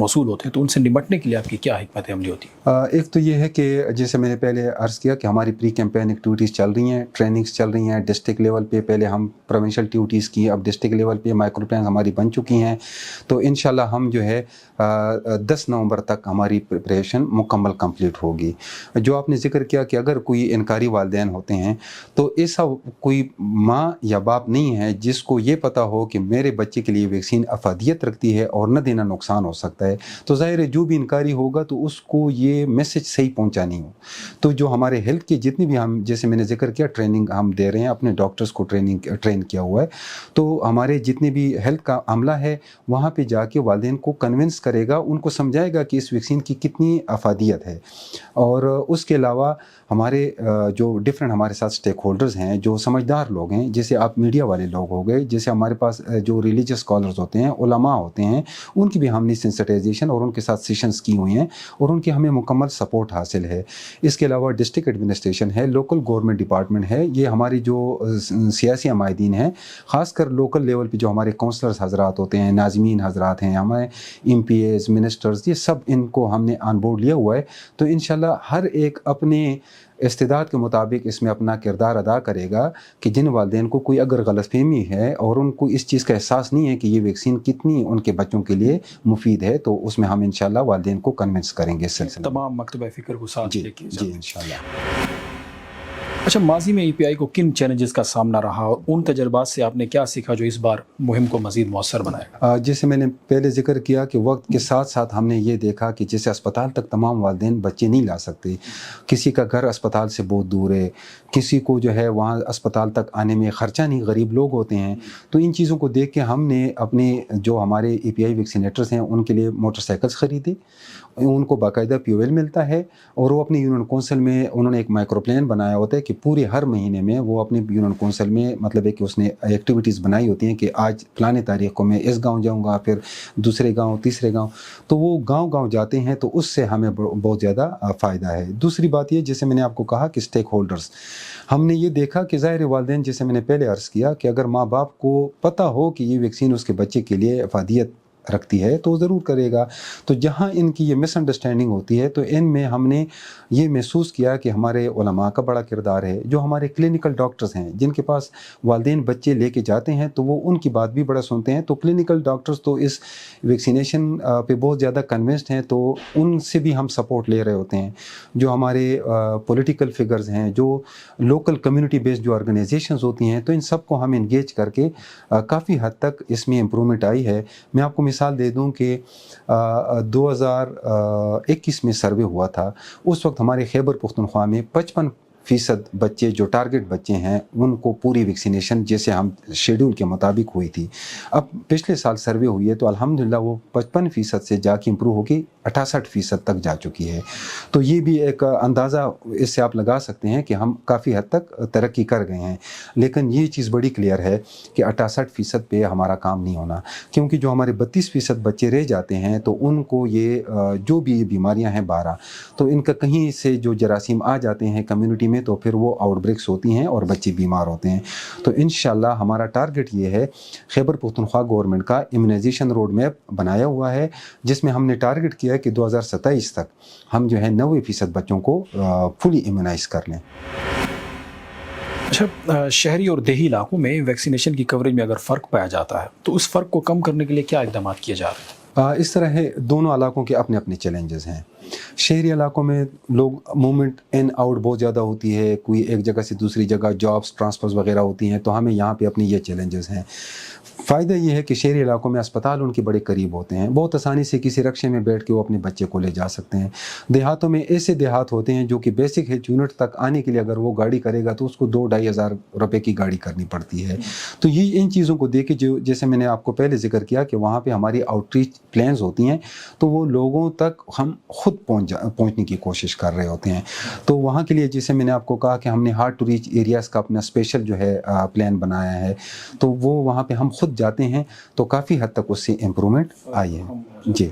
موصول ہوتے ہیں تو ان سے نمٹنے کے لیے آپ کی کیا حکمت عملی ہوتی ہے؟ ایک تو یہ ہے کہ جیسے میں نے پہلے عرض کیا کہ ہماری پری کیمپین ایکٹیویٹیز چل رہی ہیں، ٹریننگز چل رہی ہیں ڈسٹرکٹ لیول پہ. پہلے ہم پروونشل ڈیوٹیز کی، اب ڈسٹرکٹ لیول پہ مائکرو پلانز ہماری بن چکی ہیں. تو انشاءاللہ ہم جو ہے 10 نومبر تک ہماری پریپریشن مکمل کمپلیٹ ہوگی. جو آپ نے ذکر کیا کہ اگر کوئی انکاری والدین ہوتے ہیں تو ایسا کوئی ماں یا باپ نہیں ہے جس کو یہ پتہ ہو کہ میرے بچے کے لیے ویکسین افادیت رکھتی ہے اور نہ دینا نقصان ہو سکتا ہے. تو ظاہر ہے جو بھی انکاری ہوگا تو اس کو یہ میسج صحیح پہنچانی ہو. تو جو ہمارے ہیلتھ کے جتنی بھی ہم جیسے میں نے ذکر کیا ٹریننگ ہم دے رہے ہیں، اپنے ڈاکٹرز کو ٹرین کیا ہوا ہے. تو ہمارے جتنے بھی ہیلتھ کا عملہ ہے وہاں پہ جا کے والدین کو کنونس کرے گا، ان کو سمجھائے گا کہ اس ویکسین کی کتنی افادیت ہے. اور اس کے علاوہ ہمارے جو ڈفرینٹ ہمارے ساتھ اسٹیک ہولڈرز ہیں، جو سمجھدار لوگ ہیں، جیسے آپ میڈیا والے لوگ ہو گئے، جیسے ہمارے پاس جو ریلیجیس اسکالرز ہوتے ہیں، علماء ہوتے ہیں، ان کی بھی ہم نے سینسٹائزیشن اور ان کے ساتھ سیشنز کی ہوئی ہیں اور ان کی ہمیں مکمل سپورٹ حاصل ہے. اس کے علاوہ ڈسٹرکٹ ایڈمنسٹریشن ہے، لوکل گورنمنٹ ڈپارٹمنٹ ہے. یہ ہماری جو سیاسی عمائدین ہیں، خاص کر لوکل لیول پہ جو ہمارے کونسلرز حضرات ہوتے ہیں، ناظمین حضرات ہیں، ہمارے ایم پی ایز، منسٹرز، یہ سب ان کو ہم نے آن بورڈ لیا ہوا ہے. تو انشاءاللہ ہر ایک اپنے استعداد کے مطابق اس میں اپنا کردار ادا کرے گا کہ جن والدین کو کوئی اگر غلط فہمی ہے اور ان کو اس چیز کا احساس نہیں ہے کہ یہ ویکسین کتنی ان کے بچوں کے لیے مفید ہے، تو اس میں ہم انشاءاللہ والدین کو کنونس کریں گے اس سلسلے میں. تمام مکتبہ فکر کو ساتھ لے کے جی انشاءاللہ. اچھا، ماضی میں ای پی آئی کو کن چیلنجز کا سامنا رہا اور ان تجربات سے آپ نے کیا سیکھا جو اس بار مہم کو مزید مؤثر بنائے؟ جیسے میں نے پہلے ذکر کیا کہ وقت کے ساتھ ساتھ ہم نے یہ دیکھا کہ جیسے اسپتال تک تمام والدین بچے نہیں لا سکتے، کسی کا گھر اسپتال سے بہت دور ہے، کسی کو جو ہے وہاں اسپتال تک آنے میں خرچہ نہیں، غریب لوگ ہوتے ہیں. تو ان چیزوں کو دیکھ کے ہم نے اپنے جو ہمارے ای پی آئی ویکسینیٹرز ہیں ان کے لیے موٹر سائیکلز خریدے. ان کو باقاعدہ پی او ایل ملتا ہے اور وہ اپنی یونین کونسل میں انہوں نے ایک مائکرو پلان بنایا ہوتا ہے کہ پورے ہر مہینے میں وہ اپنی یونین کونسل میں مطلب ہے کہ اس نے ایکٹیویٹیز بنائی ہوتی ہیں کہ آج فلاں تاریخ کو میں اس گاؤں جاؤں گا، پھر دوسرے گاؤں، تیسرے گاؤں. تو وہ گاؤں گاؤں جاتے ہیں تو اس سے ہمیں بہت زیادہ فائدہ ہے. دوسری بات یہ جیسے میں نے آپ کو کہا کہ اسٹیک ہولڈرز، ہم نے یہ دیکھا کہ ظاہر والدین جیسے میں نے پہلے عرض کیا کہ اگر ماں باپ کو پتہ ہو کہ یہ ویکسین اس کے بچے کے لیے افادیت رکھتی ہے تو ضرور کرے گا. تو جہاں ان کی یہ مس انڈرسٹینڈنگ ہوتی ہے تو ان میں ہم نے یہ محسوس کیا کہ ہمارے علماء کا بڑا کردار ہے. جو ہمارے کلینکل ڈاکٹرز ہیں جن کے پاس والدین بچے لے کے جاتے ہیں تو وہ ان کی بات بھی بڑا سنتے ہیں. تو کلینکل ڈاکٹرز تو اس ویکسینیشن پہ بہت زیادہ کنونسڈ ہیں، تو ان سے بھی ہم سپورٹ لے رہے ہوتے ہیں. جو ہمارے پولیٹیکل فگرز ہیں، جو لوکل کمیونٹی بیسڈ جو آرگنائزیشنز ہوتی ہیں، تو ان سب کو ہم انگیج کر کے کافی حد تک اس میں امپرومنٹ آئی ہے. میں آپ کو مثال دے دوں کہ 2021 میں سروے ہوا تھا، اس وقت ہمارے خیبر پختونخوا میں 55% بچے جو ٹارگٹ بچے ہیں ان کو پوری ویکسینیشن جیسے ہم شیڈول کے مطابق ہوئی تھی. اب پچھلے سال سروے ہوئی ہے تو الحمدللہ وہ 55% سے جا کے امپروو ہو کے 68% تک جا چکی ہے. تو یہ بھی ایک اندازہ اس سے آپ لگا سکتے ہیں کہ ہم کافی حد تک ترقی کر گئے ہیں. لیکن یہ چیز بڑی کلیئر ہے کہ 68% پہ ہمارا کام نہیں ہونا، کیونکہ جو ہمارے 32% بچے رہ جاتے ہیں تو ان کو یہ جو بھی بیماریاں ہیں 12، تو ان کا کہیں سے جو جراثیم آ جاتے ہیں کمیونٹی میں تو پھر وہ آؤٹ بریکس ہوتی ہیں اور بچے بیمار ہوتے ہیں. تو انشاءاللہ ہمارا ٹارگٹ یہ ہے، خیبر پختونخوا گورنمنٹ کا امیونائزیشن روڈ میپ بنایا ہوا ہے جس میں ہم نے ٹارگٹ کیا ہے کہ 2027 تک ہم جو ہے 90% بچوں کو فلی امیونائز کر لیں. اچھا، شہری اور دیہی علاقوں میں ویکسینیشن کی کوریج میں اگر فرق پایا جاتا ہے تو اس فرق کو کم کرنے کے لیے کیا اقدامات کیے جا رہے ہیں؟ اس طرح ہے، دونوں علاقوں کے اپنے اپنے چیلنجز ہیں. شہری علاقوں میں لوگ موومنٹ ان آؤٹ بہت زیادہ ہوتی ہے، کوئی ایک جگہ سے دوسری جگہ جابس ٹرانسفرز وغیرہ ہوتی ہیں، تو ہمیں یہاں پہ اپنی یہ چیلنجز ہیں. فائدہ یہ ہے کہ شہری علاقوں میں اسپتال ان کے بڑے قریب ہوتے ہیں، بہت آسانی سے کسی رکشے میں بیٹھ کے وہ اپنے بچے کو لے جا سکتے ہیں. دیہاتوں میں ایسے دیہات ہوتے ہیں جو کہ بیسک ہیلتھ یونٹ تک آنے کے لیے اگر وہ گاڑی کرے گا تو اس کو 2-2.5 ہزار روپے کی گاڑی کرنی پڑتی ہے. تو یہ ان چیزوں کو دیکھ کے جو جیسے میں نے آپ کو پہلے ذکر کیا کہ وہاں پہ ہماری آؤٹ ریچ پلانز ہوتی ہیں تو وہ لوگوں تک ہم خود پہنچنے کی کوشش کر رہے ہوتے ہیں. تو وہاں کے لیے جیسے میں نے آپ کو کہا کہ ہم نے ہارڈ ٹو ریچ ایریاز کا اپنا اسپیشل جو ہے پلان بنایا ہے، تو وہ وہاں پہ ہم خود جاتے ہیں تو کافی حد تک اس سے امپرومنٹ آئی ہے. جی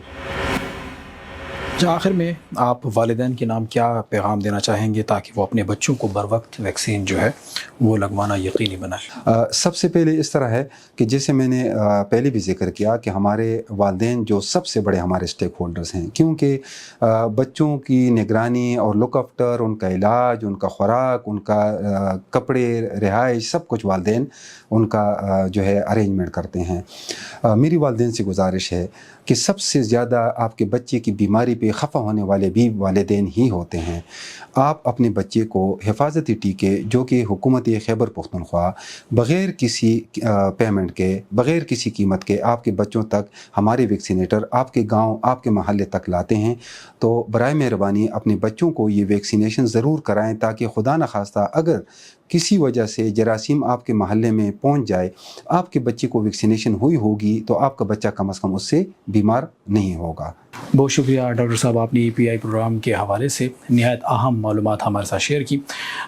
آخر میں آپ والدین کے نام کیا پیغام دینا چاہیں گے تاکہ وہ اپنے بچوں کو بر وقت ویکسین جو ہے وہ لگوانا یقینی بنائیں؟ سب سے پہلے اس طرح ہے کہ جیسے میں نے پہلے بھی ذکر کیا کہ ہمارے والدین جو سب سے بڑے ہمارے اسٹیک ہولڈرز ہیں، کیونکہ بچوں کی نگرانی اور لک آفٹر، ان کا علاج، ان کا خوراک، ان کا کپڑے، رہائش، سب کچھ والدین ان کا جو ہے ارینجمنٹ کرتے ہیں۔ میری والدین سے گزارش ہے کہ سب سے زیادہ آپ کے بچے کی بیماری پہ خفا ہونے والے بھی والدین ہی ہوتے ہیں۔ آپ اپنے بچے کو حفاظتی ٹیکے جو کہ حکومت خیبر پختونخوا بغیر کسی پیمنٹ کے، بغیر کسی قیمت کے آپ کے بچوں تک ہمارے ویکسینیٹر آپ کے گاؤں، آپ کے محلے تک لاتے ہیں، تو برائے مہربانی اپنے بچوں کو یہ ویکسینیشن ضرور کرائیں، تاکہ خدا نخواستہ اگر کسی وجہ سے جراثیم آپ کے محلے میں پہنچ جائے، آپ کے بچے کو ویکسینیشن ہوئی ہوگی تو آپ کا بچہ کم از کم اس سے بیمار نہیں ہوگا۔ بہت شکریہ ڈاکٹر صاحب، آپ نے EPI پروگرام کے حوالے سے نہایت اہم معلومات ہمارے ساتھ شیئر کی۔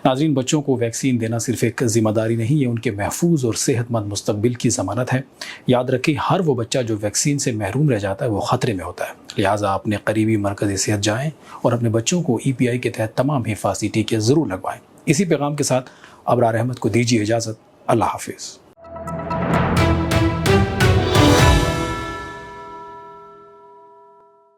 ناظرین، بچوں کو ویکسین دینا صرف ایک ذمہ داری نہیں، یہ ان کے محفوظ اور صحت مند مستقبل کی ضمانت ہے۔ یاد رکھیں، ہر وہ بچہ جو ویکسین سے محروم رہ جاتا ہے وہ خطرے میں ہوتا ہے، لہٰذا اپنے قریبی مرکز صحت جائیں اور اپنے بچوں کو EPI کے تحت تمام حفاظتی ٹیکے ضرور لگوائیں۔ اسی پیغام کے ساتھ ابرار احمد کو دیجیے اجازت۔ اللہ حافظ۔